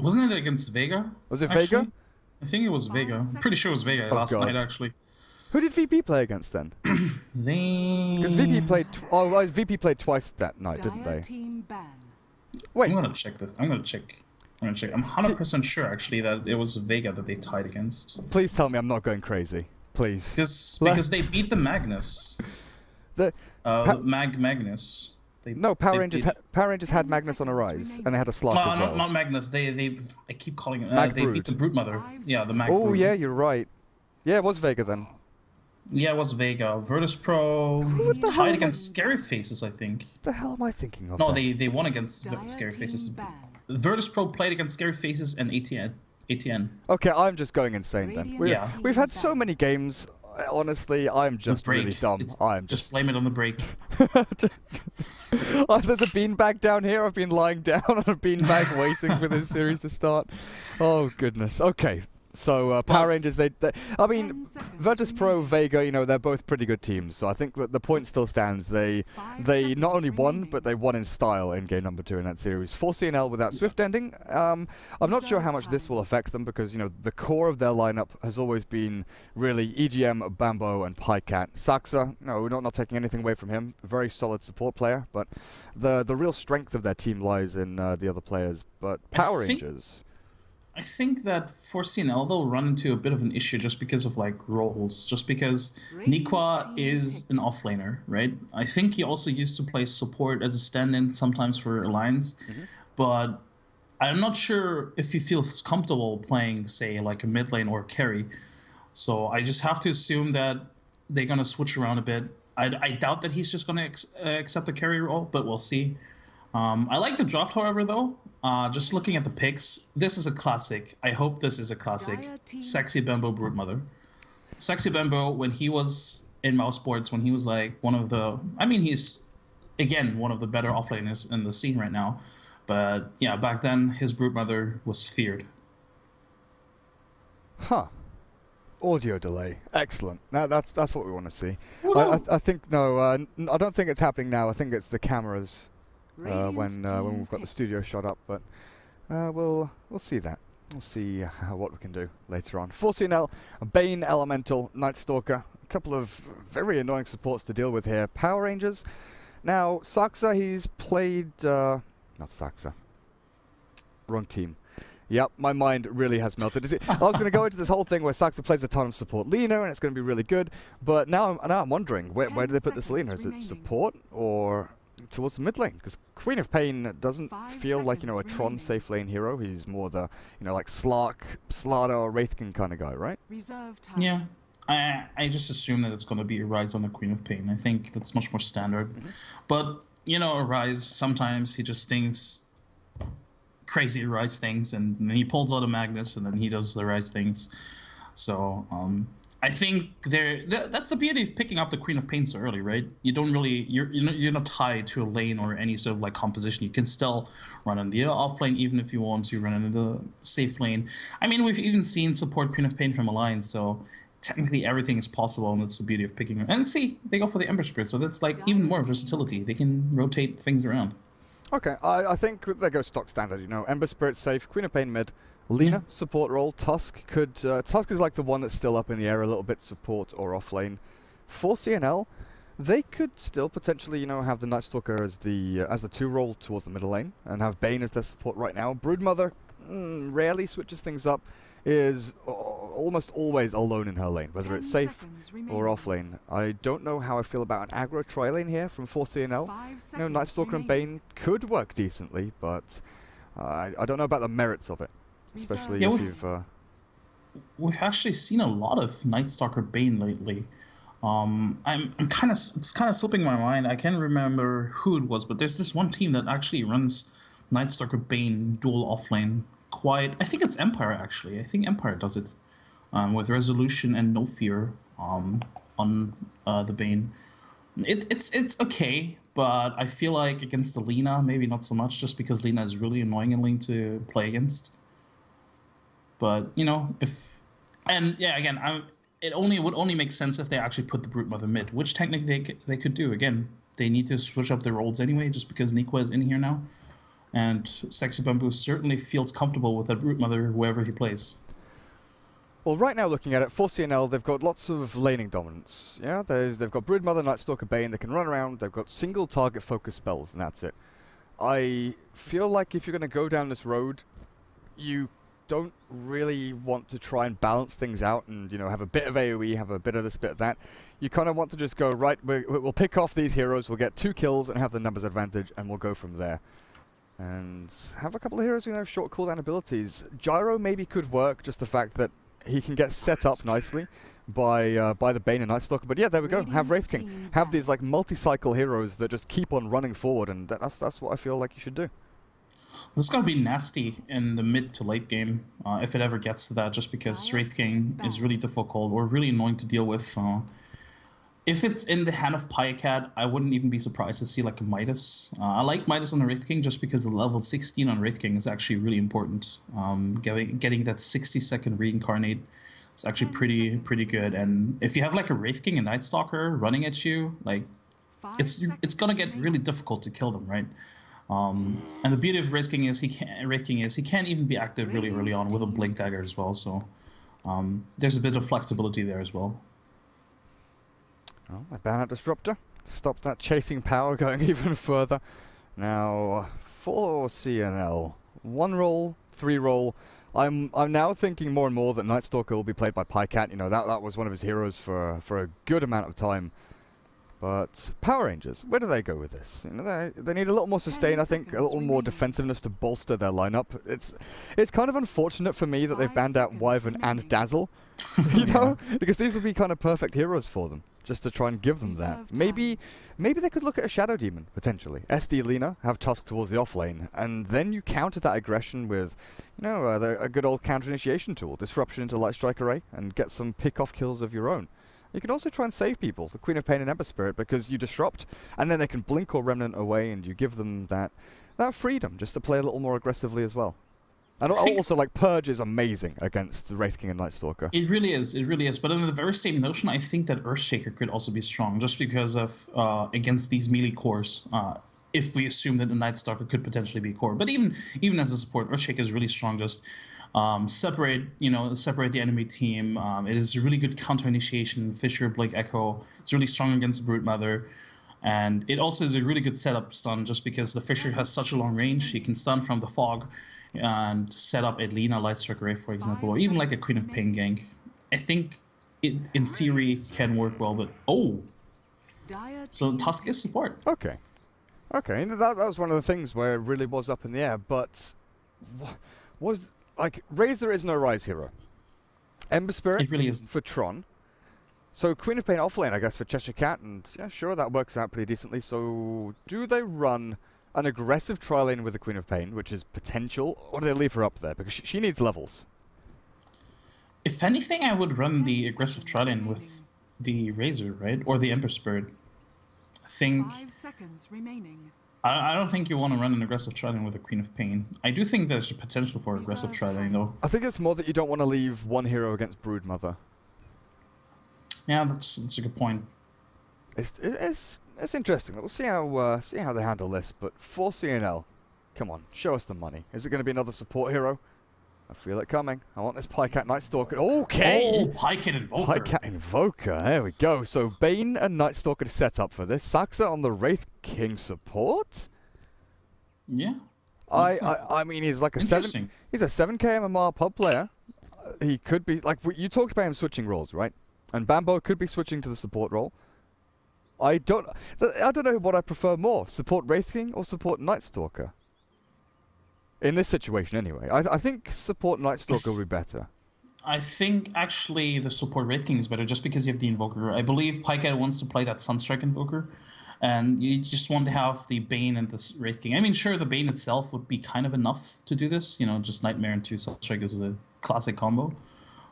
Wasn't it against Vega? Was it Actually? Vega? I think it was Vega. I'm pretty sure it was Vega last night, actually. Who did VP play against then? Because VP played. VP played twice that night, didn't they? Wait. I'm gonna check this. I'm gonna check. I'm 100% sure, actually, that it was Vega that they tied against. Please tell me I'm not going crazy. Please. Because they beat the Magnus. Magnus. Power Rangers had Magnus on a rise, and they had a Slark as well. Not Magnus. I keep calling it. They beat the Brute Mother. Yeah, the Mag. Oh yeah, you're right. Yeah, it was Vega then. Yeah, it was Vega. Virtus Pro tied against Scary Faces, I think. What the hell am I thinking of? No, they won against Scary Faces. Virtus Pro played against Scary Faces and ATN. Okay, I'm just going insane then. We've had so many games. Honestly, I'm just really dumb. Just blame it on the break. There's a beanbag down here. I've been lying down on a beanbag waiting for this series to start. Oh goodness. Okay. So Power Rangers, I mean, Virtus Pro, Vega, you know, they're both pretty good teams. So I think that the point still stands. They not only won, but they won in style in game number 2 in that series. 4C&L without Swift ending. I'm not sure how much this will affect them because, you know, the core of their lineup has always been really EGM, Bambo, and Pycat. Saxa, no, we're not taking anything away from him. Very solid support player, but the real strength of their team lies in the other players. But Power Rangers. I think that 4C&L they'll run into a bit of an issue just because of like roles, just because Nikwa is an offlaner, right? I think he also used to play support as a stand-in sometimes for Alliance, but I'm not sure if he feels comfortable playing, say, like a mid lane or a carry. So I just have to assume that they're gonna switch around a bit. I doubt that he's just gonna accept the carry role, but we'll see. I like the draft, however, though. Just looking at the picks, this is a classic. I hope this is a classic. Sexy Bembo Brood Mother. Sexy Bembo, when he was in mouse sports, when he was like one of the... I mean, he's, again, one of the better offlaners in the scene right now. But, yeah, back then, his Brood Mother was feared. Huh. Audio delay. Excellent. Now that's what we want to see. I think, no, I don't think it's happening now. I think it's the cameras. When we've got the studio shot up, but we'll see that. We'll see what we can do later on. 4C&L, Bane, Elemental, Night Stalker, a couple of very annoying supports to deal with here. Power Rangers. Now Saxa, he's played not Saxa. Wrong team. Yep, my mind really has melted. I was going to go into this whole thing where Saxa plays a ton of support Lena, and it's going to be really good. But now I'm wondering, where do they put this Lena? Is it support or towards the mid lane? Because Queen of Pain doesn't feel like, you know, a Tron safe lane hero. He's more the, you know, like Slark, Slaughter, or Wraithkin kind of guy, right? Yeah. I just assume that it's going to be a Rise on the Queen of Pain. I think that's much more standard. But, you know, a Rise, sometimes he just thinks crazy Rise things, and then he pulls out a Magnus, and then he does the Rise things. So, I think that's the beauty of picking up the Queen of Pain so early, right? You don't really, you're not tied to a lane or any sort of like composition. You can still run in the off lane, even if you want to run in the safe lane. I mean, we've even seen support Queen of Pain from Alliance, so technically everything is possible, and that's the beauty of picking. And see, they go for the Ember Spirit, so that's like even more versatility. They can rotate things around. Okay, I think they go stock standard. You know, Ember Spirit safe, Queen of Pain mid. Lena, support role. Tusk could... Tusk is like the one that's still up in the air a little bit, support or off lane. 4C&L, they could still potentially, you know, have the Night Stalker as the 2 role towards the middle lane, and have Bane as their support right now. Broodmother rarely switches things up, is almost always alone in her lane, whether it's safe or off lane. I don't know how I feel about an aggro tri-lane here from 4C&L. You know, Night Stalker and Bane could work decently, but I don't know about the merits of it. Especially if you've... We've actually seen a lot of Night Stalker Bane lately. It's kind of slipping my mind. I can't remember who it was, but there's this one team that actually runs Night Stalker Bane dual offlane quite... I think it's Empire, actually. I think Empire does it with Resolution and No Fear on the Bane. It's okay, but I feel like against the Lena, maybe not so much, just because Lena is really annoying in lane to play against. But, you know, again, it would only make sense if they actually put the Brute Mother mid, which technically they could do. Again, they need to switch up their roles anyway, just because Nikwa is in here now. And Sexy Bamboo certainly feels comfortable with that Brute Mother, whoever he plays. Well, right now looking at it, 4C&L, they've got lots of laning dominance. Yeah, they've got Brood Mother, Night Stalker, Bane, they can run around, they've got single target focus spells, and that's it. I feel like if you're going to go down this road, you don't really want to try and balance things out and, you know, have a bit of AoE, have a bit of this, bit of that. You kind of want to just go, right, we'll pick off these heroes, we'll get 2 kills and have the numbers advantage, and we'll go from there. And have a couple of heroes who have short cooldown abilities. Gyro maybe could work, just the fact that he can get set up nicely by the Bane and Night Stalker. But yeah, there we go. Have Wraith King. Have these like multi-cycle heroes that just keep on running forward, and that's what I feel like you should do. This is going to be nasty in the mid to late game, if it ever gets to that, just because Wraith King is really difficult or really annoying to deal with. If it's in the hand of Pycat, I wouldn't even be surprised to see like a Midas. I like Midas on the Wraith King just because the level 16 on Wraith King is actually really important. Getting that 60-second reincarnate is actually pretty good. And if you have like a Wraith King and Night Stalker running at you, like it's gonna get really difficult to kill them, right? And the beauty of Wraith King is he can't even be active really early on with a Blink Dagger as well. So there's a bit of flexibility there as well. Well, I ban out Disruptor. Stop that chasing power going even further. Now, 4C&L. 1 roll, 3 roll. I'm now thinking more and more that Night Stalker will be played by Pycat. You know, that was one of his heroes for a good amount of time. But Power Rangers, where do they go with this? You know, they need a little more sustain, I think, a little more defensiveness to bolster their lineup. It's kind of unfortunate for me that they've banned out Wyvern and Dazzle, you know, because these would be kind of perfect heroes for them, just to try and give them that. Maybe they could look at a Shadow Demon, potentially. SD Lina, have Tusk towards the off lane, and then you counter that aggression with, you know, a good old counter initiation tool, Disruption into Light Strike Array, and get some pick-off kills of your own. You can also try and save people, the Queen of Pain and Ember Spirit, because you disrupt, and then they can blink or remnant away, and you give them that freedom just to play a little more aggressively as well. And also, like, Purge is amazing against Wraith King and Night Stalker. It really is. But in the very same notion, I think that Earthshaker could also be strong, just because of against these melee cores. If we assume that the Night Stalker could potentially be core, but even as a support, Earthshaker is really strong. Just separate the enemy team. It is a really good counter initiation. Fissure, Blake, Echo. It's really strong against Brood Mother. And it also is a really good setup stun, just because the Fissure has such a long range. He can stun from the fog and set up a Lina Light Strike Array, for example, or even like a Queen of Pain gank. I think it, in theory, can work well, but so Tusk is support. Okay, and that was one of the things where it really was up in the air, but was like Razor is no Rise hero. Ember Spirit it really is for Tron. So Queen of Pain offlane, I guess, for Cheshire Cat, and yeah, sure, that works out pretty decently. So do they run an aggressive tri-lane with the Queen of Pain, which is potential, or do they leave her up there? Because she needs levels. If anything, I would run the aggressive tri-lane with the Razor, right? Or the Ember Spirit. I think... 5 seconds remaining. I don't think you want to run an aggressive tri-lane with the Queen of Pain. I do think there's a potential for aggressive tri-lane, though. I think it's more that you don't want to leave one hero against Brood Mother. Yeah, that's a good point. It's interesting. We'll see how they handle this. But 4C&L, come on, show us the money. Is it going to be another support hero? I feel it coming. I want this Pycat Night Stalker. Okay. Oh, Pycat Invoker. Pycat Invoker. There we go. So Bane and Night Stalker to set up for this. Saxa on the Wraith King support. Yeah. I mean, he's like He's a 7k MMR pub player. He could be like you talked about him switching roles, right? And Bambo could be switching to the support role. I don't know what I prefer more, support Wraith King or support Night Stalker. In this situation, anyway. I think support Night Stalker would be better. I think, actually, the support Wraith King is better, just because you have the Invoker. I believe Pycat wants to play that Sunstrike Invoker, and you just want to have the Bane and the Wraith King. I mean, sure, the Bane itself would be kind of enough to do this. You know, just Nightmare and 2 Sunstrike is a classic combo.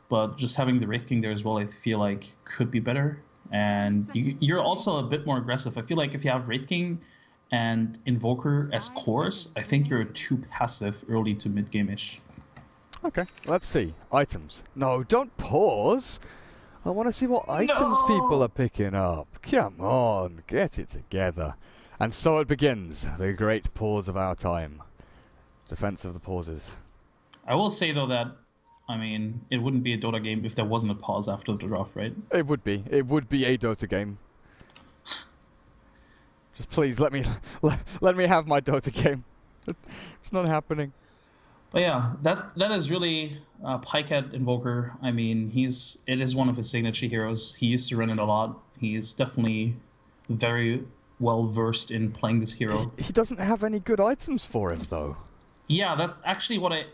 But just having the Wraith King there as well, I feel like, could be better. And you're also a bit more aggressive. I feel like if you have Wraith King and Invoker as cores, I think you're too passive early to mid-game-ish. Okay, let's see. Items. No, don't pause. I want to see what items people are picking up. Come on, get it together. And so it begins, the great pause of our time. Defense of the pauses. I will say though that, I mean, it wouldn't be a Dota game if there wasn't a pause after the draft, right? It would be. It would be a Dota game. Just please let me let me have my Dota game. It's not happening. But yeah, that is really Pycat Invoker. I mean, it is one of his signature heroes. He used to run it a lot. He's definitely very well versed in playing this hero. He doesn't have any good items for him though. Yeah, that's actually what I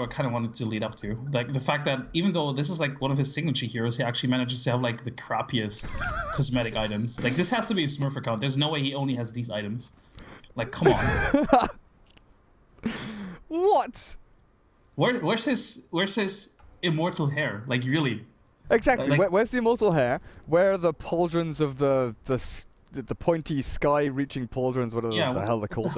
kind of wanted to lead up to. Like the fact that even though this is like one of his signature heroes, he actually manages to have like the crappiest cosmetic items. Like this has to be a Smurf account. There's no way he only has these items. Like, come on. What? Where's his immortal hair? Like really? Exactly. Like, Where's the immortal hair? Where are the pauldrons of the pointy sky-reaching pauldrons? What the hell they're called?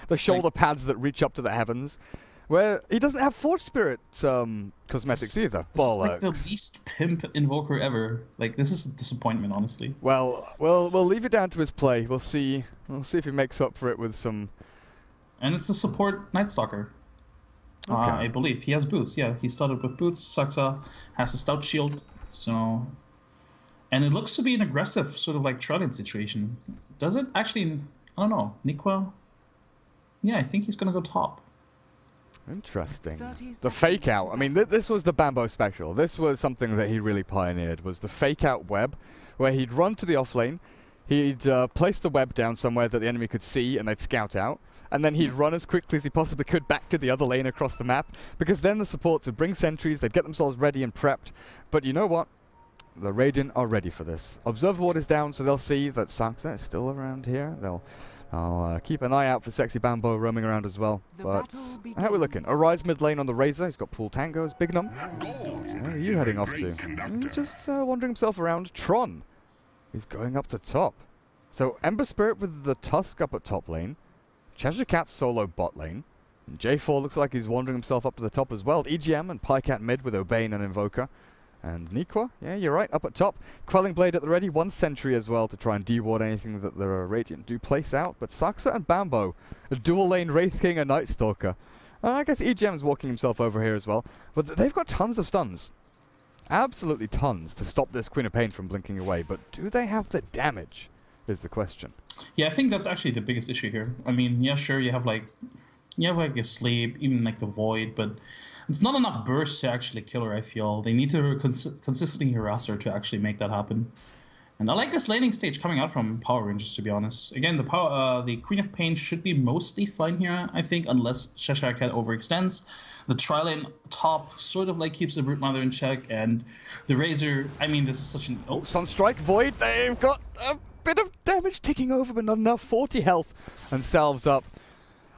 The shoulder pads that reach up to the heavens. Where he doesn't have Forge Spirit cosmetics either. This is like the least pimp invoker ever. Like this is a disappointment, honestly. Well, we'll leave it down to his play. We'll see. We'll see if he makes up for it with some. And it's a support Night Stalker. Okay. I believe he has boots. Yeah, he started with boots. Saxa has a stout shield. So, and it looks to be an aggressive sort of like Trident situation. Does it actually? I don't know. Nikwa. Yeah, I think he's gonna go top. Interesting. The fake out. I mean, this was the Bambo special. This was something that he really pioneered. Was the fake out web, where he'd run to the off lane, he'd place the web down somewhere that the enemy could see, and they'd scout out. And then he'd run as quickly as he possibly could back to the other lane across the map, because then the supports would bring sentries, they'd get themselves ready and prepped. But you know what? The Radiant are ready for this. Observer ward is down, so they'll see that Saxa is still around here. I'll keep an eye out for Sexy Bambo roaming around as well. But how are we looking? Arise mid lane on the Razor. He's got Pool Tangos. Bignum. Where are you heading off to? He's just wandering himself around. Tron. He's going up to top. So Ember Spirit with the Tusk up at top lane. Cheshire Cat solo bot lane. And J4 looks like he's wandering himself up to the top as well. EGM and Pycat mid with Obane and Invoker. And Nikwa, yeah, you're right, up at top. Quelling Blade at the ready, one sentry as well to try and de-ward anything that the Radiant do place out. But Saxa and Bambo, a dual lane Wraith King and Night Stalker. I guess EGM's walking himself over here as well. But they've got tons of stuns. Absolutely tons to stop this Queen of Pain from blinking away. But do they have the damage, is the question. Yeah, I think that's actually the biggest issue here. I mean, yeah, sure, you have like a Sleep, even like the Void, but it's not enough burst to actually kill her, I feel. They need to consistently harass her to actually make that happen. And I like this laning stage coming out from Power Rangers, to be honest. Again, the Queen of Pain should be mostly fine here, I think, unless Cheshire Cat overextends. The tri-lane top sort of like keeps the Broodmother in check, and the Razor, I mean, this is such an... Oh, Sunstrike, Void, they've got a bit of damage ticking over, but not enough. 40 health and salves up.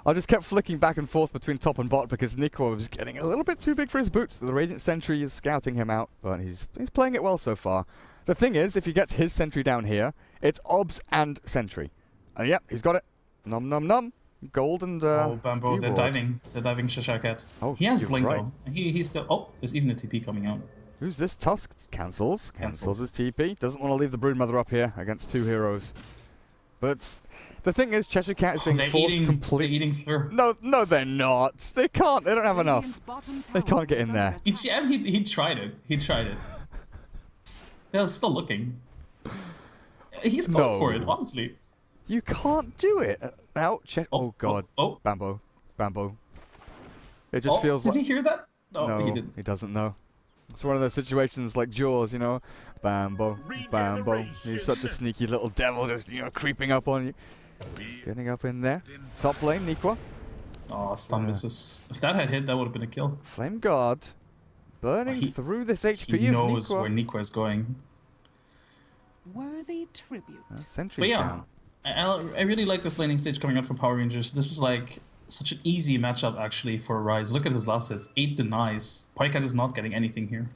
I just kept flicking back and forth between top and bot because Nikwa was getting a little bit too big for his boots. The Radiant Sentry is scouting him out, but he's playing it well so far. The thing is, if he gets his Sentry down here, it's Obs and Sentry. And yep, he's got it. Nom nom nom. Gold and oh, Bambo, they're diving. They're diving Cheshire Cat. Oh, he has Blink though. He's still... Oh, there's even a TP coming out. Who's this? Tusk? Cancels his TP. Doesn't want to leave the Broodmother up here against two heroes. But the thing is, Cheshire Cat is being forced completely. They're eating through. No, they're not. They can't. They don't have enough. They can't get in there. He tried it. He tried it. They're still looking. He's going for it, honestly. You can't do it. Ouch. Oh God. Oh. Bambo. It just feels like... Did he hear that? No, he didn't. He doesn't know. It's one of those situations like Jaws, you know. Bambo. He's such a sneaky little devil, just, you know, creeping up on you. Getting up in there. Top lane, Nikwa. Oh, stun misses. If that had hit, that would have been a kill. Flame Guard. Burning through this HP he of knows Nikwa. where Nikwa is going. Worthy tribute. Sentry's down. I really like this laning stage coming out from Power Rangers. This is like such an easy matchup actually for Rise. Look at his last hits. 8 denies. Pycat is not getting anything here.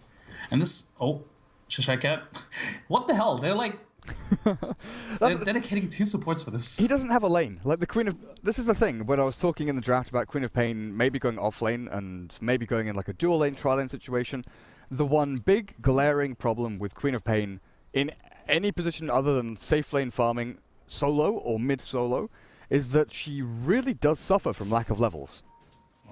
And this... Oh, Cheshire Cat. What the hell? They're like... they're dedicating 2 supports for this. He doesn't have a lane. Like the Queen of... This is the thing, when I was talking in the draft about Queen of Pain maybe going off lane and maybe going in like a dual lane, tri-lane situation. The one big glaring problem with Queen of Pain in any position other than safe lane farming, solo or mid-solo, is that she really does suffer from lack of levels.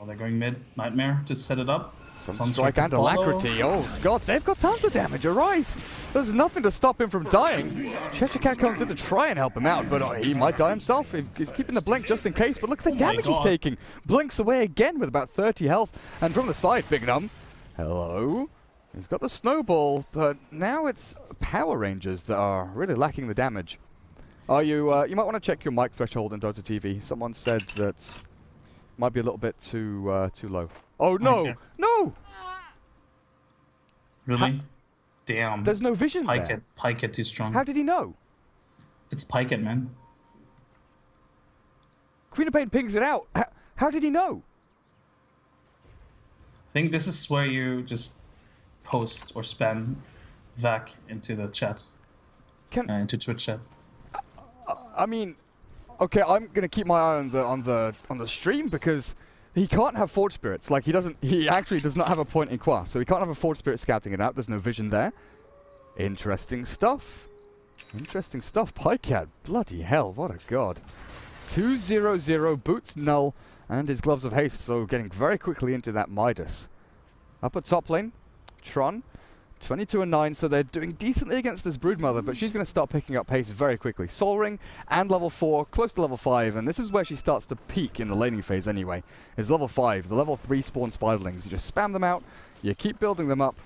Oh, they're going mid. Nightmare to set it up. Sunstrike and Alacrity. Oh god, they've got tons of damage. Arise. There's nothing to stop him from dying. Cheshire Cat comes in to try and help him out, but he might die himself. He's keeping the blink just in case, but look at the damage he's taking. Blinks away again with about 30 health. And from the side, Big Num. Hello. He's got the snowball, but now it's Power Rangers that are really lacking the damage. You might want to check your mic threshold in Dota TV. Someone said that might be a little bit too low. Oh no! Okay. No! Really? Damn. There's no vision there. Pyket too strong. How did he know? It's Pyket, man. Queen of Pain pings it out. How did he know? I think this is where you just post or spam VAC into the chat. Into Twitch chat. I mean, okay, I'm gonna keep my eye on the stream because he can't have Forge Spirits. Like he actually does not have a point in Qua, so he can't have a Forge Spirit scouting it out. There's no vision there. Interesting stuff. Interesting stuff. Pycat, bloody hell, what a god. 2-0-0, boots null, and his Gloves of Haste, so getting very quickly into that Midas. Up at top lane, Tron. 22 and 9, so they're doing decently against this Broodmother, but she's going to start picking up pace very quickly. Soul Ring and level 4, close to level 5, and this is where she starts to peak in the laning phase anyway. Is level 5, the level 3 spawn Spiderlings. You just spam them out, you keep building them up,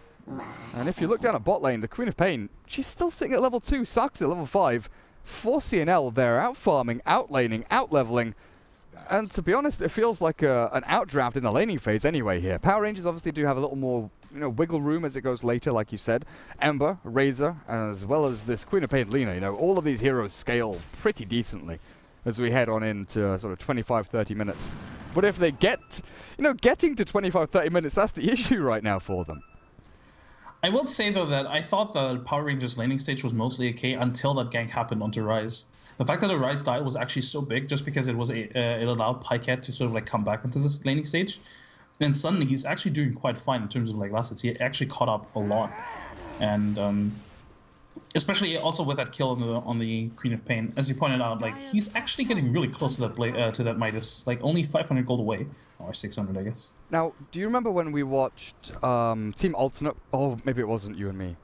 and if you look down at bot lane, the Queen of Pain, she's still sitting at level 2, Sark's at level 5. 4C&L, they're out farming, out laning, out leveling. And to be honest, it feels like an outdraft in the laning phase anyway here. Power Rangers obviously do have a little more, wiggle room as it goes later, like you said. Ember, Razor, as well as this Queen of Pain Lena, all of these heroes scale pretty decently as we head on into sort of 25-30 minutes. But if they get, getting to 25-30 minutes, that's the issue right now for them. I will say, though, that I thought the Power Rangers laning stage was mostly okay until that gank happened onto Rise. The fact that the Rise died was actually so big just because it was it allowed Pycat to sort of come back into this laning stage. And suddenly he's actually doing quite fine in terms of assets. He actually caught up a lot. And especially also with that kill on the Queen of Pain. As you pointed out, he's actually getting really close to that Midas. Only 500 gold away. Or 600, I guess. Now, do you remember when we watched Team Alternate? Oh, maybe it wasn't you and me.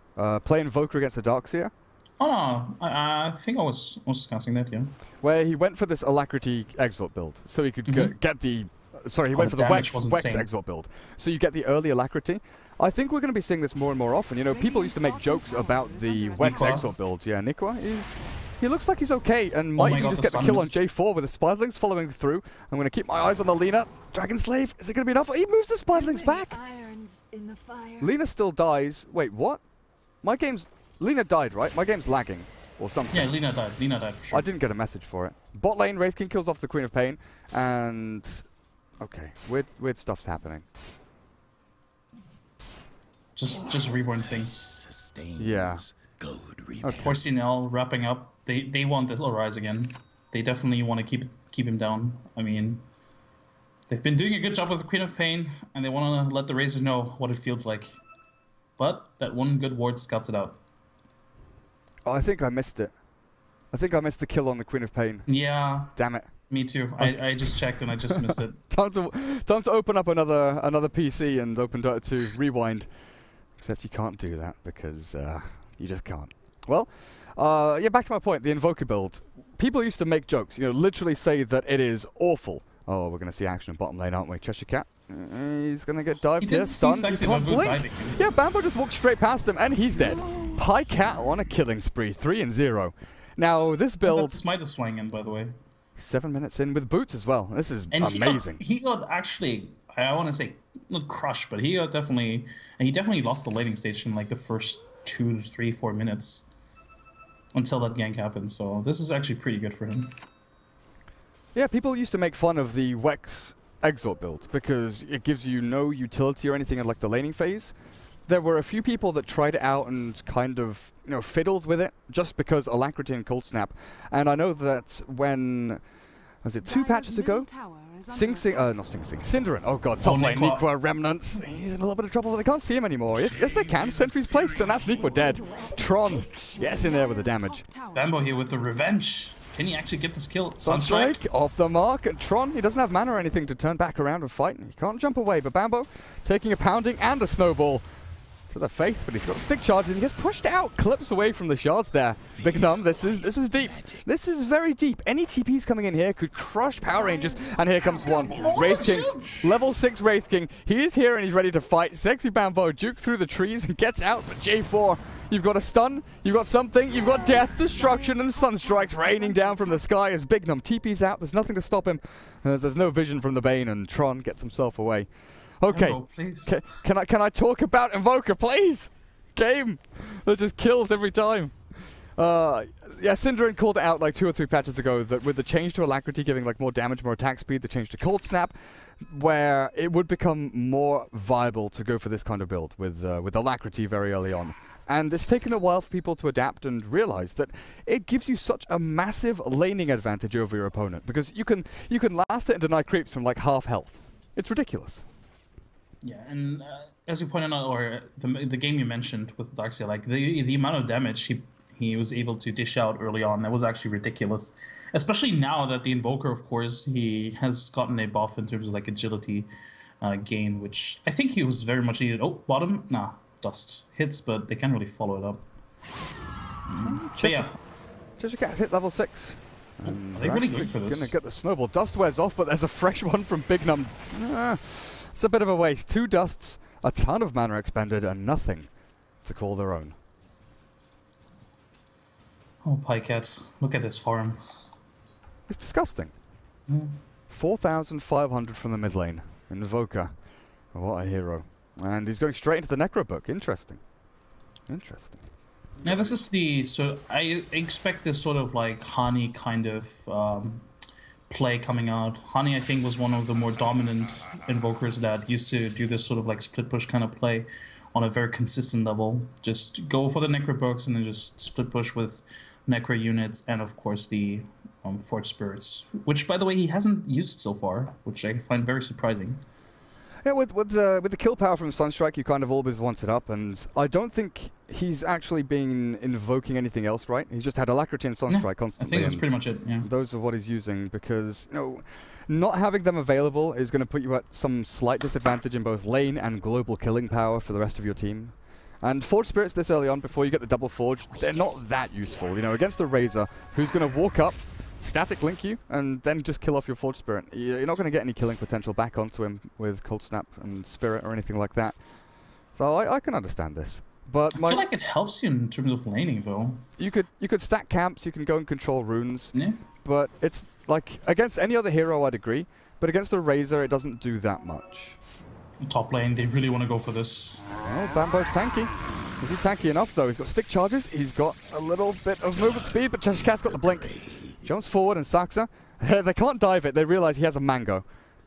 Play Invoker against the Darkseer? Oh no, I think I was discussing that, yeah. Where he went for this Alacrity Exort build, so he could get the... Sorry, he went for the Wex Exort build, so you get the early Alacrity. I think we're going to be seeing this more and more often. People used to make jokes about the Wex Exort builds. Yeah, Nikwa he looks like he's okay, and might even just get the kill on J4 with the Spiderlings following through. I'm going to keep my eyes on the Lena. Dragon Slave, is it going to be enough? He moves the Spiderlings back! Lena still dies. Wait, what? My game's... Lena died, right? My game's lagging. Or something. Yeah, Lena died. Lena died for sure. I didn't get a message for it. Bot lane, Wraith King kills off the Queen of Pain. And... okay, weird stuff's happening. Just reborn things. Yeah. Okay. 4C&L wrapping up. They want this Rise again. They definitely want to keep him down. I mean... they've been doing a good job with the Queen of Pain, and they want to let the Razor know what it feels like. But that one good ward scouts it out. Oh, I think I missed it. I think I missed the kill on the Queen of Pain. Yeah. Damn it. Me too. I just checked and I just missed it. Time to open up another PC and open Dota 2 Rewind. Except you can't do that because you just can't. Well, yeah, back to my point, the Invoker build. People used to make jokes, literally say that it is awful. Oh, we're going to see action in bottom lane, aren't we? Cheshire Cat. He's going to get dived here. Stun. He can't blink. Yeah, Bambo just walked straight past him, and he's dead. Pycat on a killing spree. 3-0. Now, this build... that's Smite is flying in, by the way. 7 minutes in with boots as well. This is amazing. He got actually... I want to say, not crushed, but he got definitely... and he definitely lost the laning stage in the first 2, 3, 4 minutes. Until that gank happened, so this is actually pretty good for him. Yeah, people used to make fun of the Wex Exort build because it gives you no utility or anything in the laning phase. There were a few people that tried it out and kind of, fiddled with it just because Alacrity and Cold Snap. And I know that when, was it 2 patches ago? Cinderin. Oh god, top lane, Nikwa Remnants. He's in a little bit of trouble, but they can't see him anymore. Yes, they can. Sentry's placed, and that's Nikwa dead. Tron, yes, in there with the damage. Bambo here with the revenge. Can he actually get this kill? Sunstrike off the mark, and Tron, he doesn't have mana or anything to turn back around and fight. He can't jump away, but Bambo taking a pounding and a snowball to the face, but he's got stick charges and he gets pushed out, clips away from the shards there. Big Num, this is deep. This is very deep. Any TPs coming in here could crush Power Rangers, and here comes one. Wraith King, level 6 Wraith King. He is here and he's ready to fight. Sexy Bambo jukes through the trees and gets out, but J4, you've got a stun, you've got something, you've got death, destruction, and sunstrikes raining down from the sky as Big Num TPs out. There's nothing to stop him. There's no vision from the Bane, and Tron gets himself away. Okay, can I talk about Invoker, please? Game that just kills every time. Yeah, Cinderin called it out like 2 or 3 patches ago that with the change to Alacrity giving like more damage, more attack speed, the change to Cold Snap, where it would become more viable to go for this kind of build with Alacrity very early on. And it's taken a while for people to adapt and realize that it gives you such a massive laning advantage over your opponent, because you can last it and deny creeps from like half health. It's ridiculous. Yeah, and as you pointed out, or the game you mentioned with Darkseid, like the amount of damage he was able to dish out early on, that was actually ridiculous. Especially now that the Invoker, of course, he has gotten a buff in terms of like agility gain, which I think he was very much needed. Oh, bottom, nah, dust hits, but they can't really follow it up. But yeah, Cat hit level 6. Are they really going for this? Gonna get the snowball. Dust wears off, but there's a fresh one from Big Num. It's a bit of a waste. 2 dusts, a ton of mana expended, and nothing to call their own. Oh, Pycat, look at this farm. It's disgusting. 4,500 from the mid lane. Invoker. What a hero. And he's going straight into the Necro book. Interesting. Interesting. Yeah, this is so I expect this sort of like Hani kind of play coming out. Hani, I think, was one of the more dominant invokers that used to do this sort of like split push kind of play on a very consistent level. Just go for the Necro books and then just split push with Necro units and of course the Forge Spirits, which by the way he hasn't used so far, which I find very surprising. Yeah, with the kill power from Sunstrike, you kind of always want it up, and I don't think he's actually been invoking anything else, right? He's just had Alacrity and Sunstrike constantly. I think that's pretty much it, yeah. Those are what he's using, because, you know, not having them available is going to put you at some slight disadvantage in both lane and global killing power for the rest of your team. And Forge Spirits this early on, before you get the double Forge, they're not that useful. You know, against a Razor, who's going to walk up, static link you, and then just kill off your Forge Spirit. You're not going to get any killing potential back onto him with Cold Snap and Spirit or anything like that. So I can understand this. But I feel like it helps you in terms of laning, though. You could stack camps, you can go and control runes, yeah. But it's like, against any other hero I'd agree, but against a Razor it doesn't do that much. Top lane, they really want to go for this. Oh, Bambo's tanky. Is he tanky enough, though? He's got stick charges, he's got a little bit of movement speed, but Cheshire Cat's got the blink. Jumps forward and Saxa. They can't dive it, they realize he has a mango.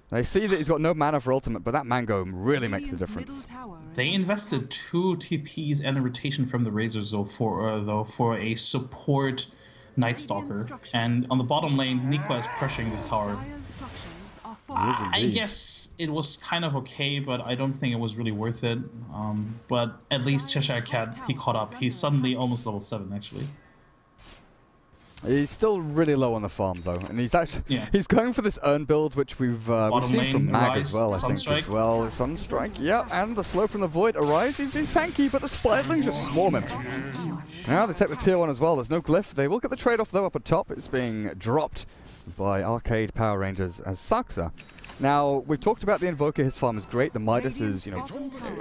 They see that he's got no mana for ultimate, but that mango really makes the difference. They invested 2 TPs and a rotation from the Razors though for a support Night Stalker. And on the bottom lane, Nikwa is pressuring this tower. I guess it was kind of okay, but I don't think it was really worth it. But at least Cheshire Cat, he caught up. He's suddenly almost level 7 actually. He's still really low on the farm though, and he's actually he's going for this Urn build, which we've seen from Mag as well, I think as well. Sunstrike, yeah, and the slow from the Void arises. He's tanky, but the Splitlings just swarm him. Now they take the tier 1 as well. There's no glyph. They will get the trade-off though up at top. It's being dropped by Arcade.Power Rangers as Saxa. Now we've talked about the Invoker. His farm is great. The Midas is, you know,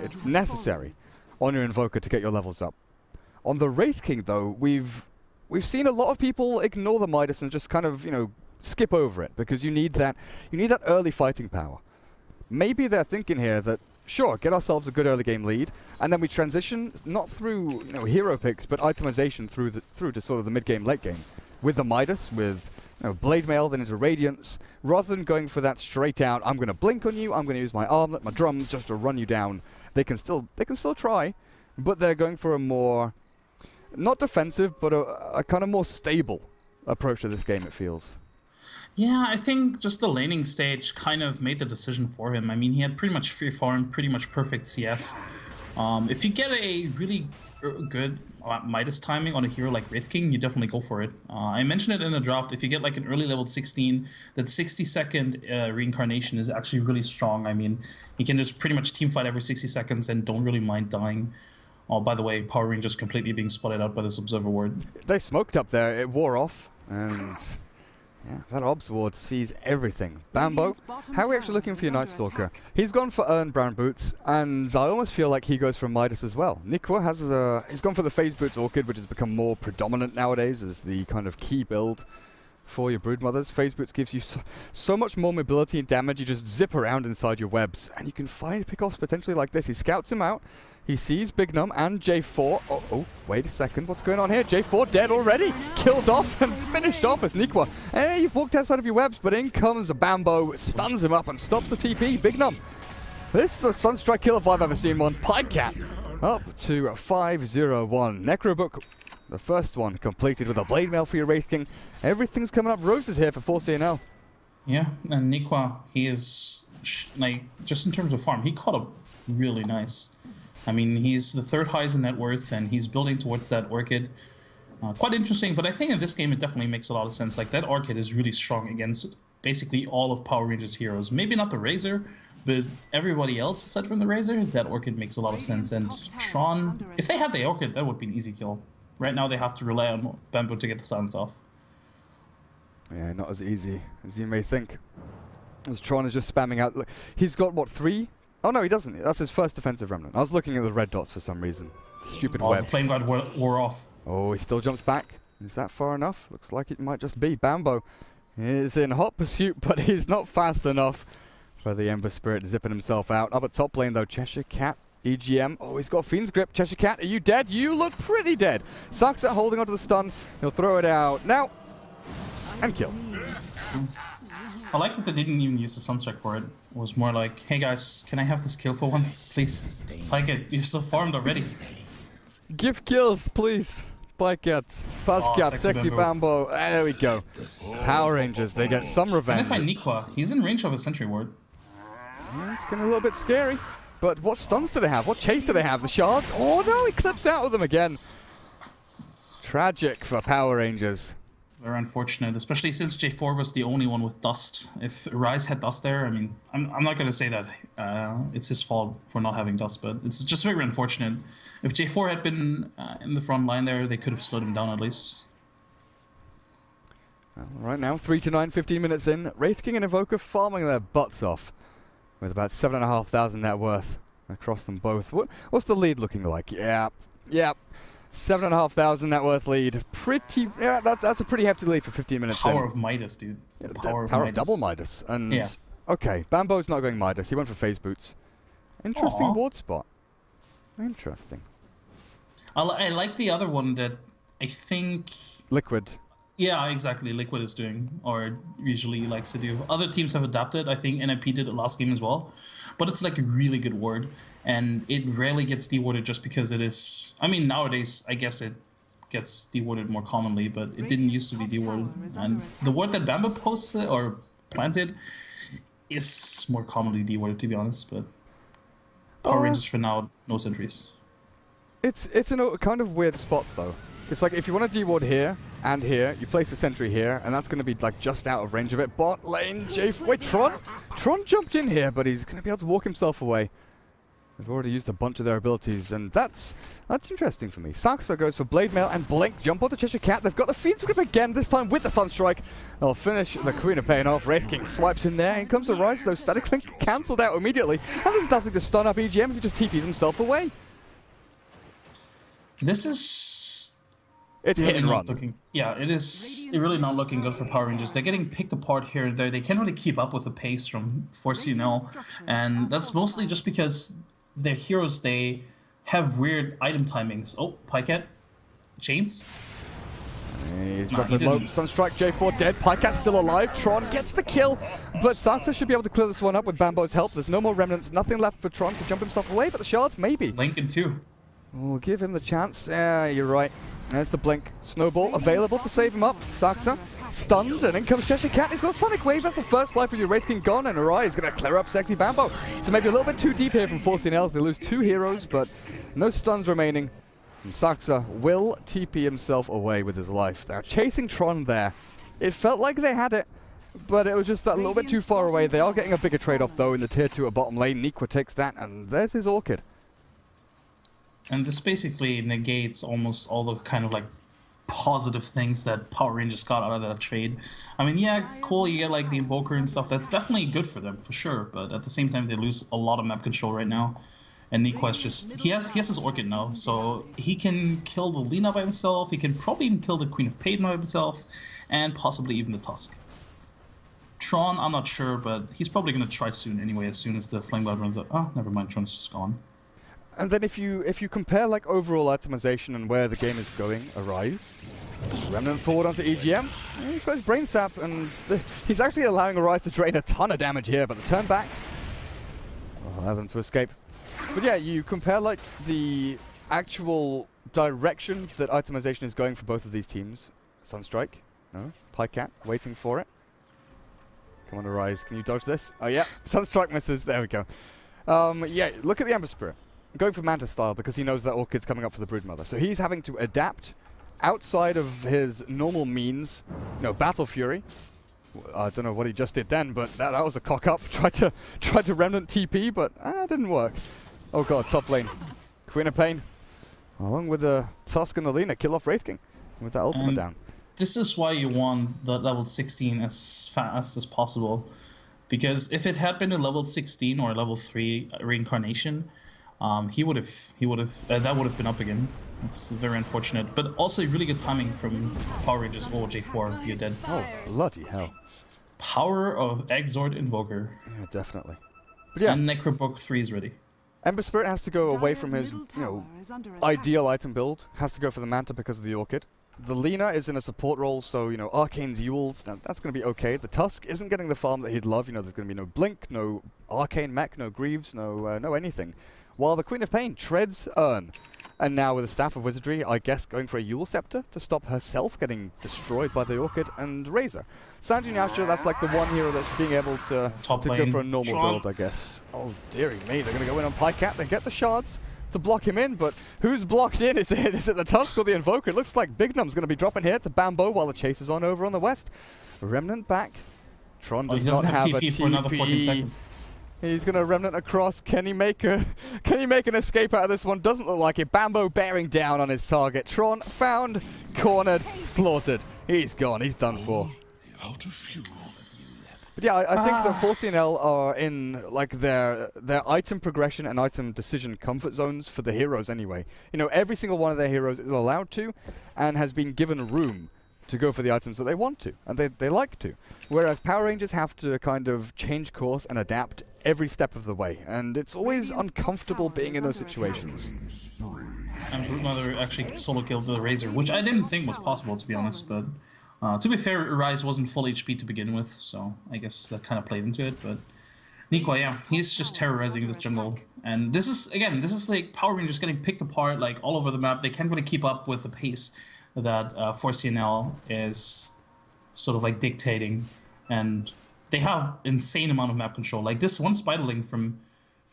it's necessary on your Invoker to get your levels up. On the Wraith King though, we've seen a lot of people ignore the Midas and just kind of, you know, skip over it because you need that early fighting power. Maybe they're thinking here that, sure, get ourselves a good early game lead, and then we transition not through, you know, hero picks, but itemization through to sort of the mid game, late game, with the Midas, with, you know, Blade Mail, then into Radiance, rather than going for that straight out. I'm going to blink on you. I'm going to use my armlet, my drums, just to run you down. They can still try, but they're going for a more, not defensive, but a kind of more stable approach to this game, it feels. Yeah, I think just the laning stage kind of made the decision for him. I mean, he had pretty much free farm, pretty much perfect CS. If you get a really good Midas timing on a hero like Wraith King, you definitely go for it. I mentioned it in the draft. If you get like an early level 16, that 60-second reincarnation is actually really strong. I mean, you can just pretty much team fight every 60 seconds and don't really mind dying. Oh, by the way, Power Rangers completely being spotted out by this Observer Ward. They smoked up there. It wore off, and yeah, that Obs Ward sees everything. Bambo, how are we actually looking for your Night Stalker? He's gone for Earn Brown Boots, and I almost feel like he goes for Midas as well. Nikwa has he's gone for the Phase Boots Orchid, which has become more predominant nowadays as the kind of key build for your Broodmothers. Phase Boots gives you so much more mobility and damage. You just zip around inside your webs, and you can find pickoffs potentially like this. He scouts him out. He sees Big Num and J4. Oh, wait a second. What's going on here? J4 dead already. Killed off and finished off as Nikwa. Hey, you've walked outside of your webs, but in comes a Bambo, stuns him up and stops the TP. Big Num. This is a Sunstrike kill if I've ever seen one. Pycat up to 5-0-1. Necrobook, the first one, completed with a Blade Mail for your Wraith King. Everything's coming up roses here for 4C&L. Yeah, and Nikwa, he is, like, just in terms of farm, he caught up really nice. I mean, he's the third highest in net worth, and he's building towards that Orchid. Quite interesting, but I think in this game it definitely makes a lot of sense. Like, that Orchid is really strong against basically all of Power Rangers heroes. Maybe not the Razor, but everybody else aside from the Razor, that Orchid makes a lot of sense. And Tron, if they had the Orchid, that would be an easy kill. Right now they have to rely on Bamboo to get the silence off. Yeah, not as easy as you may think. As Tron is just spamming out. Look, he's got, what, 3? Oh, no, he doesn't. That's his first defensive remnant. I was looking at the red dots for some reason. Stupid web. The Flame Guard wore off. Oh, he still jumps back. Is that far enough? Looks like it might just be. Bambo is in hot pursuit, but he's not fast enough for the Ember Spirit zipping himself out. Up at top lane, though, Cheshire Cat, EGM. Oh, he's got Fiend's Grip. Cheshire Cat, are you dead? You look pretty dead. Saksa holding onto the stun. He'll throw it out now. And kill. I like that they didn't even use the Sunstrike for it. It was more like, hey guys, can I have this kill for once, please? Pycat, you're so farmed already. Give kills, please. Pycat, Pascat, Sexy Bambo. There we go. Power Rangers, they get some revenge. And if I Nikwa, he's in range of a Sentry Ward. Yeah, it's getting a little bit scary. But what stuns do they have? What chase do they have? The shards? Oh no, he clips out with them again. Tragic for Power Rangers. Very unfortunate, especially since J4 was the only one with dust. If Rise had dust there, I mean, I'm not going to say that it's his fault for not having dust, but it's just very unfortunate. If J4 had been in the front line there, they could have slowed him down at least. Well, right now, 3 to 9, 15 minutes in. Wraith King and Evoker farming their butts off with about 7,500 net worth across them both. What's the lead looking like? Yeah. 7,500 net worth lead. Pretty. Yeah, that's a pretty hefty lead for 15 minutes. Power of Midas, dude. Yeah, power of double Midas. And yeah. Okay, Bambo's not going Midas. He went for Phase Boots. Interesting ward spot. Interesting. I like the other one that I think Liquid. Yeah, exactly. Liquid is doing, or usually likes to do. Other teams have adapted. I think NIP did it last game as well. But it's like a really good ward. And it rarely gets dewarded just because it is... I mean, nowadays, I guess it gets dewarded more commonly, but it didn't used to be dewarded. And the ward that Bamba posted or planted is more commonly dewarded, to be honest. But Power Rangers for now, no sentries. It's in a kind of weird spot, though. It's like if you want to deward here and here, you place a sentry here, and that's going to be like just out of range of it. Bot lane, wait, Tron jumped in here, but he's going to be able to walk himself away. They've already used a bunch of their abilities, and that's interesting for me. Saksa goes for Blade Mail and Blink. Jump onto Cheshire Cat. They've got the Fiend's Grip again, this time with the Sunstrike. They'll finish the Queen of Pain off. Wraith King swipes in there. In comes the Rise, though. Static Link cancelled out immediately. And there's nothing to stun up EGM as he just TPs himself away. This is... It's really hit and run. It is really not looking good for Power Rangers. They're getting picked apart here and there. They can't really keep up with the pace from 4C&L. And that's mostly just because their heroes, they have weird item timings. Oh, Pycat. Chains. He's dropping low. Sunstrike, J4 dead. Pycat's still alive. Tron gets the kill. But Saksa should be able to clear this one up with Bambo's help. There's no more remnants. Nothing left for Tron to jump himself away, but the shards, maybe. Lincoln too. We'll give him the chance. Yeah, you're right. There's the blink. Snowball available to save him up. Saxa stunned, and in comes Cheshire Cat. He's got Sonic Wave. That's the first life of your Wraith King gone, and Arai is going to clear up Sexy Bambo. So maybe a little bit too deep here from 4C&L. They lose 2 heroes, but no stuns remaining. And Saxa will TP himself away with his life. They're chasing Tron there. It felt like they had it, but it was just that little bit too far away. They are getting a bigger trade-off, though, in the tier 2 at bottom lane. Nikwa takes that, and there's his Orchid. And this basically negates almost all the kind of like positive things that Power Rangers got out of that trade. I mean, yeah, cool, you get like the Invoker and stuff. That's definitely good for them, for sure. But at the same time, they lose a lot of map control right now. And Nikwa's just, he has his Orchid now, so he can kill the Lina by himself. He can probably even kill the Queen of Pain by himself, and possibly even the Tusk. Tron, I'm not sure, but he's probably going to try soon anyway, as soon as the Flame Blood runs out. Oh, never mind, Tron's just gone. And then if you compare like overall itemization and where the game is going, Arise, Remnant forward onto EGM, he's got his Brain Sap, and he's actually allowing Arise to drain a ton of damage here, but the turn back will allow them to escape. But yeah, you compare like the actual direction that itemization is going for both of these teams. Sunstrike, no, Pycat, waiting for it. Come on, Arise, can you dodge this? Oh yeah, Sunstrike misses, there we go. Yeah, look at the Ember Spirit. Going for Manta style because he knows that Orchid's coming up for the Broodmother. So he's having to adapt outside of his normal means. You know, Battle Fury. I don't know what he just did then, but that was a cock up. Tried to Remnant TP, but didn't work. Oh god, top lane. Queen of Pain. Along with the Tusk and the Lina, kill off Wraith King with that ultimate down. This is why you want the level 16 as fast as possible. Because if it had been a level 16 or a level 3 reincarnation, that would have been up again. It's very unfortunate, but also really good timing from Power Rangers. Oh, J4, you're dead. Oh, bloody hell! Power of Exort Invoker. Yeah, definitely. But yeah, and Necrobook 3 is ready. Ember Spirit has to go away from his, ideal item build. Has to go for the Manta because of the Orchid. The Lina is in a support role, so, Arcane's Yules, that's going to be okay. The Tusk isn't getting the farm that he'd love. There's going to be no Blink, no Arcane Mech, no Greaves, no anything. While the Queen of Pain treads Urn. And now with the Staff of Wizardry, I guess going for a Yule Scepter to stop herself getting destroyed by the Orchid and Razor. Sanju Nyasha, that's like the one hero that's being able to go for a normal build, I guess. Oh, dearie me, they're going to go in on Pycat, they get the shards to block him in, but who's blocked in? Is it the Tusk or the Invoker? It looks like Bignum's going to be dropping here to Bambo while the chase is on over on the west. Remnant back. Tron does not have a TP for another 14 seconds. He's gonna Remnant across. Can he make an escape out of this one? Doesn't look like it. Bambo bearing down on his target. Tron found, cornered, slaughtered. He's gone. He's done for. Out of fuel. But yeah, I think that 4C&L are in like their item progression and item decision comfort zones for the heroes anyway. Every single one of their heroes is allowed to and has been given room to go for the items that they want to, and they like to. Whereas Power Rangers have to kind of change course and adapt every step of the way, and it's always uncomfortable being in those situations. And Broodmother actually solo killed the Razor, which I didn't think was possible, to be honest, but to be fair, Rise wasn't full HP to begin with, so I guess that kind of played into it, but Nikwa, yeah, he's just terrorizing this jungle. And this is like Power Rangers getting picked apart like all over the map. They can't really keep up with the pace that 4C&L is sort of like dictating, and they have insane amount of map control. Like this one Spiderling from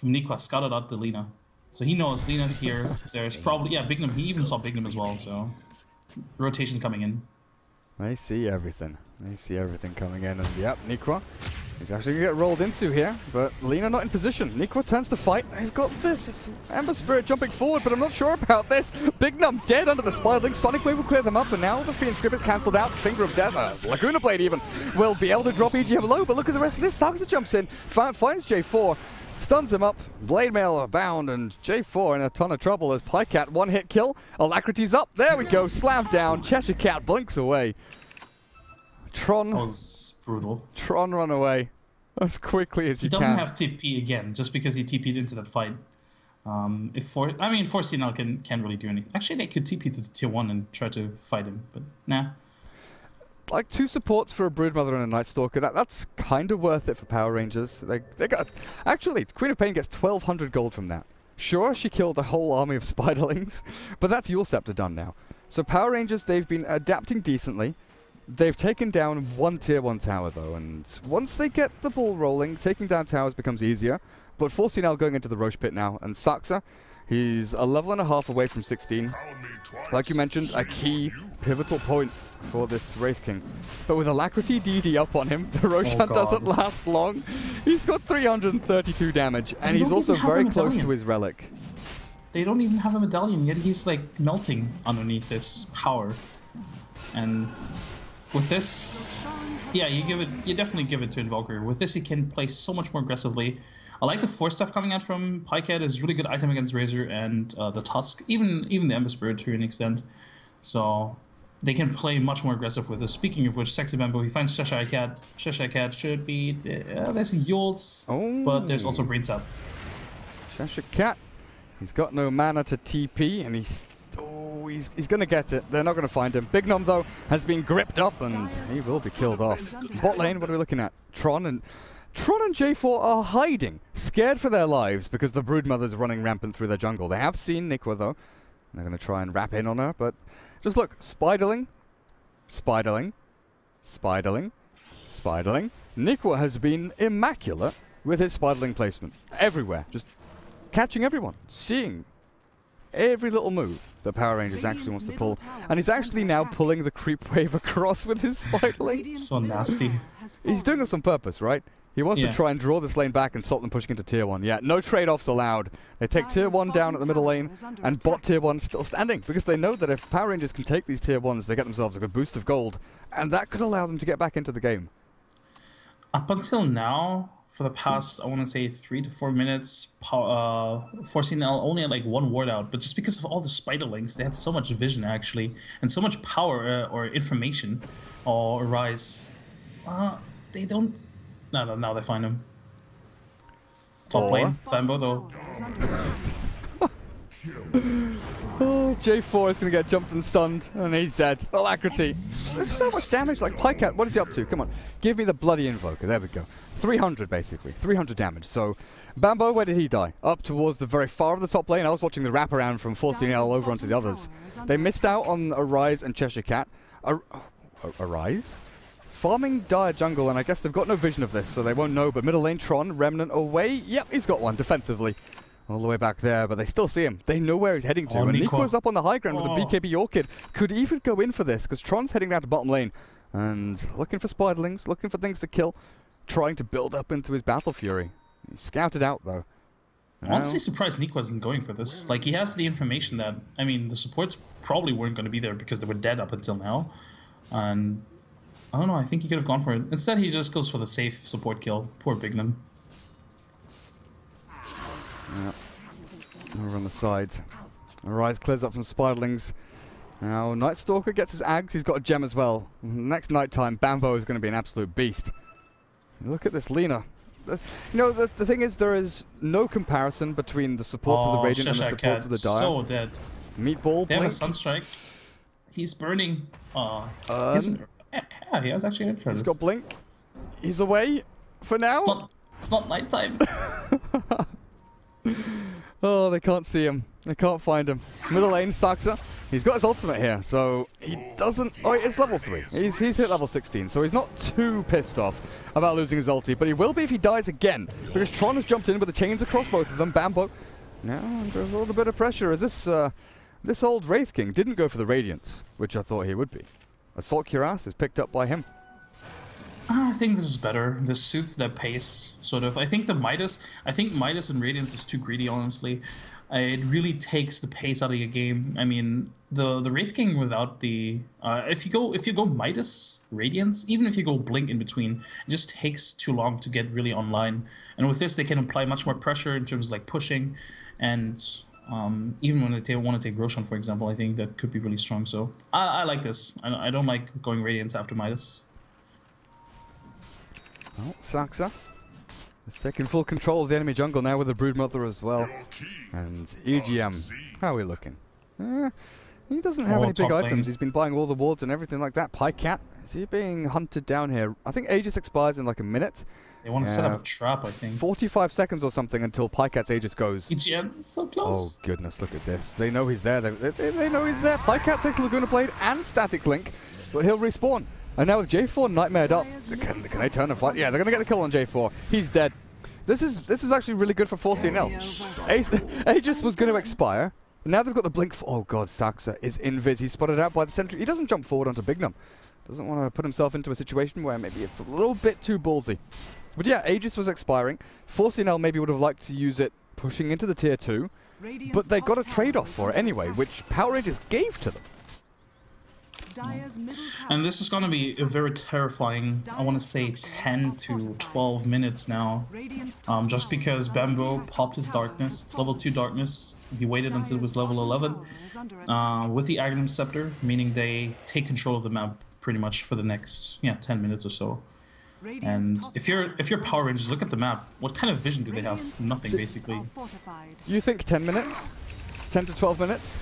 Nikwa scouted out the Lina, so he knows Lina's here. There's probably Bignum. He even saw Bignum as well. So rotation coming in. They see everything. They see everything coming in, and yep, Nikwa is actually gonna get rolled into here, but Lina not in position. Nikwa turns to fight. They've got this. It's Ember Spirit jumping forward, but I'm not sure about this. Bignum dead under the Spiderling. Sonic Wave will clear them up, and now the Fiend's Grip is cancelled out. Finger of Death, Laguna Blade even, will be able to drop EGM low, but look at the rest of this. Saxa jumps in, finds J4, stuns him up. Blade Mail bound, and J4 in a ton of trouble as Pycat one-hit kill. Alacrity's up. There we go. Slam down. Cheshire Cat blinks away. Tron. That was brutal. Tron run away as quickly as you can. He doesn't have TP again, just because he TP'd into that fight. 4C&L can't really do anything. Actually, they could TP to the tier 1 and try to fight him, but nah. Like 2 supports for a Broodmother and a Night Stalker, that's kind of worth it for Power Rangers. They got actually Queen of Pain gets 1,200 gold from that. Sure, she killed a whole army of spiderlings, but that's your Scepter done now. So Power Rangers, they've been adapting decently. They've taken down one tier 1 tower though, and once they get the ball rolling, taking down towers becomes easier. But 4C&L going into the Roche Pit now, and Saxa, he's a level and a half away from 16. Like you mentioned, a key pivotal point for this Wraith King. But with Alacrity DD up on him, the Roshan doesn't last long. He's got 332 damage, and he's also very close to his relic. They don't even have a medallion, yet he's like melting underneath this power. And with this, yeah, you definitely give it to Invoker. With this, he can play so much more aggressively. I like the Force stuff coming out from Pycat. Is a really good item against Razor and the Tusk, even the Ember Spirit to an extent. So they can play much more aggressive with this. Speaking of which, Sexy Bamboo, he finds Cheshire Cat. Cheshire Cat should be there's Yules, but there's also Brain Sap. Cheshire Cat, he's got no mana to TP, and he's gonna get it. They're not gonna find him. Big Nom though has been gripped up, and he will be killed off. Bot lane, what are we looking at? Tron and J4 are hiding, scared for their lives because the Broodmother's running rampant through their jungle. They have seen Nikwa though, and they're going to try and wrap in on her, but just look, Spiderling, Spiderling, Spiderling, Spiderling. Nikwa has been immaculate with his Spiderling placement. Everywhere, just catching everyone, seeing every little move that Power Rangers actually wants to pull. And he's actually now pulling the creep wave across with his Spiderling. So nasty. He's doing this on purpose, right? He wants to try and draw this lane back and stop them pushing into tier 1. Yeah, no trade-offs allowed. They take tier 1 down at the middle lane, and bot tier 1 still standing, because they know that if Power Rangers can take these tier 1s, they get themselves a good boost of gold, and that could allow them to get back into the game. Up until now, for the past, I want to say 3 to 4 minutes, 4C&L only had like 1 ward out, but just because of all the Spiderlings, they had so much vision actually, and so much power or information or rise. They don't. No, now they find him. Top lane, Bambo though. Oh, J4 is going to get jumped and stunned, and he's dead. Alacrity. There's so much damage. Like, Pycat, what is he up to? Come on. Give me the bloody Invoker. There we go. 300, basically. 300 damage. So, Bambo, where did he die? Up towards the very far of the top lane. I was watching the wraparound from 4C&L over onto the others. They missed out on Arise and Cheshire Cat. Arise? Farming Dire Jungle, and I guess they've got no vision of this, so they won't know, but middle lane, Tron, Remnant away. Yep, he's got one, defensively. All the way back there, but they still see him. They know where he's heading to, and Nikwa's up on the high ground with the BKB Orchid. Could even go in for this, because Tron's heading down to bottom lane, and looking for Spiderlings, looking for things to kill, trying to build up into his Battle Fury. He's scouted out, though. I'm honestly surprised Nikwa isn't going for this. Like, he has the information that, I mean, the supports probably weren't going to be there because they were dead up until now, and I don't know, I think he could have gone for it. Instead, he just goes for the safe support kill. Poor Bignan. Yeah. Over on the sides. Arise clears up some Spiderlings. Now, Night Stalker gets his Ags. He's got a gem as well. Next night time, Bambo is going to be an absolute beast. Look at this Lena. You know, the thing is, there is no comparison between the support of the Radiant and the support of the Dire. So dead. Meatball, they have a Sunstrike. He's burning. Yeah, he has actually an He's got Blink. He's away for now. It's not nighttime. Oh, they can't see him. They can't find him. Middle lane, Saxa. He's got his ultimate here, so he doesn't... Oh, it's level 3. He's hit level 16, so he's not too pissed off about losing his ulti, but he will be if he dies again, because Tron has jumped in with the chains across both of them. Bambo now under a little bit of pressure as this old Wraith King didn't go for the Radiance, which I thought he would be. Assault Cuirass is picked up by him. I think this is better. This suits their pace, sort of. I think Midas and Radiance is too greedy, honestly. It really takes the pace out of your game. I mean, the Wraith King without the if you go Midas, Radiance, even if you go Blink in between, it just takes too long to get really online. And with this, they can apply much more pressure in terms of like pushing, and even when they want to take Roshan, for example, I think that could be really strong. So I like this. I don't like going Radiance after Midas. Well, Saxa is taking full control of the enemy jungle now with the Broodmother as well. And EGM, how are we looking? He doesn't have any big items. He's been buying all the wards and everything like that. Pycat, is he being hunted down here? I think Aegis expires in like a minute. They want to set up a trap, I think. 45 seconds or something until Pycat's Aegis goes. EGM, so close. Oh, goodness, look at this. They know he's there. They know he's there. Pycat takes Laguna Blade and Static Link, but he'll respawn. And now with J4 nightmared up, can they turn and fight? Yeah, they're going to get the kill on J4. He's dead. This is actually really good for 4C&L. Aegis was going to expire. Now they've got the blink for... Oh god, Saxa is invis. He's spotted out by the sentry. He doesn't jump forward onto Bignum. Doesn't want to put himself into a situation where maybe it's a little bit too ballsy. But yeah, Aegis was expiring. 4C&L maybe would have liked to use it pushing into the tier 2. But they got a trade-off for it anyway, which Power Rangers gave to them. And this is going to be a very terrifying, I want to say 10 to 12 minutes now. Just because Bambo popped his darkness. It's level 2 darkness. He waited until it was level 11 with the Aghanim Scepter, meaning they take control of the map pretty much for the next 10 minutes or so. And if you're Power Rangers, look at the map. What kind of vision do they have? Nothing, basically. You think 10 minutes? 10 to 12 minutes?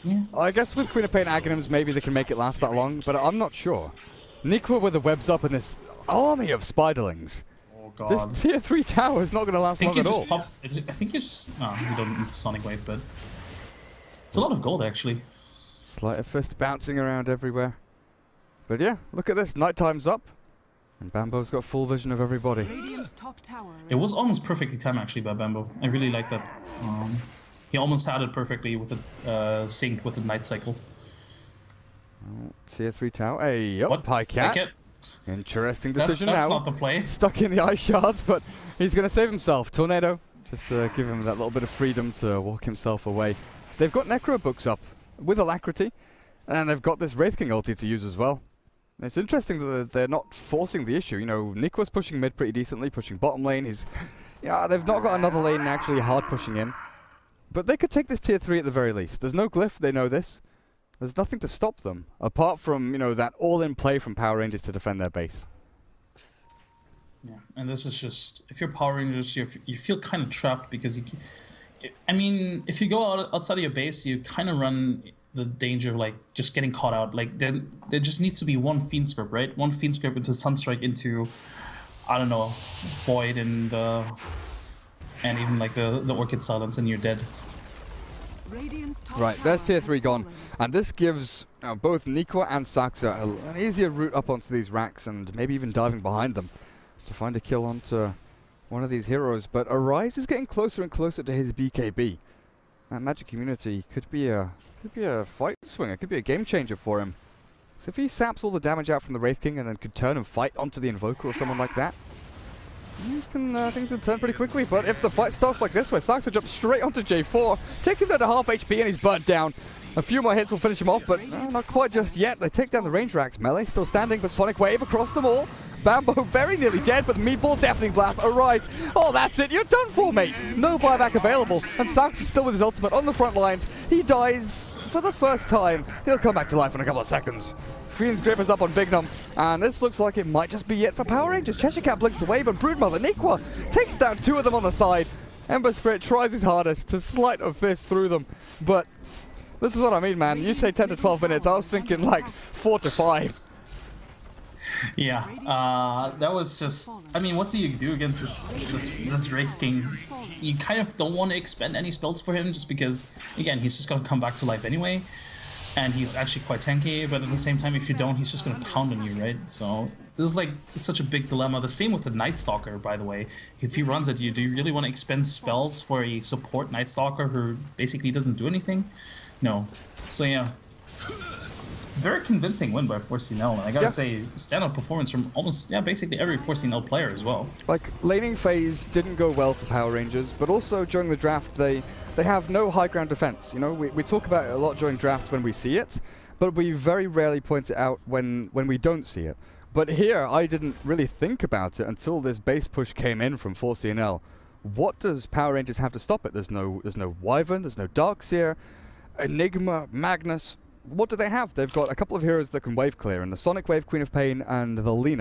Yeah. I guess with Queen of Pain Aghanims, maybe they can make it last that long, but I'm not sure. Nikwa with the webs up and this army of spiderlings. Oh god. This tier 3 tower is not going to last long at all. I think you just... No, you don't need Sonic Wave, but... It's a lot of gold, actually. Sleight of Fist bouncing around everywhere. But yeah, look at this. Nighttime's up. And Bambo's got full vision of everybody. It was almost perfectly timed, actually, by Bambo. I really like that. He almost had it perfectly with it synced with the night cycle. Oh, tier 3 tower. Hey, up, Pycat. Interesting decision now. That's not the play. Stuck in the ice shards, but he's going to save himself. Tornado, just to give him that little bit of freedom to walk himself away. They've got Necro books up with Alacrity, and they've got this Wraith King ulti to use as well. It's interesting that they're not forcing the issue. You know, Nick was pushing mid pretty decently, pushing bottom lane. They've not got another lane actually hard pushing in. But they could take this tier 3 at the very least. There's no glyph, they know this. There's nothing to stop them, apart from, that all-in play from Power Rangers to defend their base. Yeah, and this is just... If you're Power Rangers, you feel kind of trapped because I mean, if you go outside of your base, you kind of run the danger of, just getting caught out. There just needs to be one Fiend Script, right? One Fiend Script into Sunstrike into, I don't know, Void and even, the Orchid Silence, and you're dead. Right, there's tier 3 gone. And this gives both Nikwa and Saxa an easier route up onto these racks and maybe even diving behind them to find a kill onto one of these heroes. But Arise is getting closer and closer to his BKB. That Magic Immunity could be a fight swing. It could be a game changer for him. So if he saps all the damage out from the Wraith King and then could turn and fight onto the Invoker or someone like that, things can turn pretty quickly. But if the fight starts like this, where Saxa jumps straight onto J4, takes him down to half HP and he's burnt down. A few more hits will finish him off, but not quite just yet. They take down the range racks. Melee still standing, but Sonic Wave across them all. Bambo very nearly dead, but the Meatball Deafening Blast. Arise. Oh, that's it. You're done for, mate. No buyback available. And Sax is still with his ultimate on the front lines. He dies for the first time. He'll come back to life in a couple of seconds. Fiend's Grip is up on Bignum, and this looks like it might just be it for Power Rangers. Cheshire Cat blinks away, but Broodmother Nikwa takes down 2 of them on the side. Ember Spirit tries his hardest to sleight of fist through them, but this is what I mean, man. You say 10 to 12 minutes. I was thinking 4 to 5. Yeah, that was just... I mean, what do you do against this Wraith King? You kind of don't want to expend any spells for him just because, again, he's just going to come back to life anyway. And he's actually quite tanky, but at the same time, if you don't, he's just going to pound on you, right? So this is such a big dilemma. The same with the Night Stalker, by the way. If he runs at you, do you really want to expend spells for a support Night Stalker who basically doesn't do anything? No. So yeah, very convincing win by 4C&L, and I gotta say, standout performance from almost basically every 4C&L player as well. Laning phase didn't go well for Power Rangers, but also during the draft they have no high ground defense. We talk about it a lot during drafts when we see it, but we very rarely point it out when we don't see it. But here I didn't really think about it until this base push came in from 4C&L. What does Power Rangers have to stop it? There's no Wyvern, there's no Darkseer, Enigma, Magnus. What do they have? They've got a couple of heroes that can wave clear, and the Sonic Wave, Queen of Pain, and the Lena.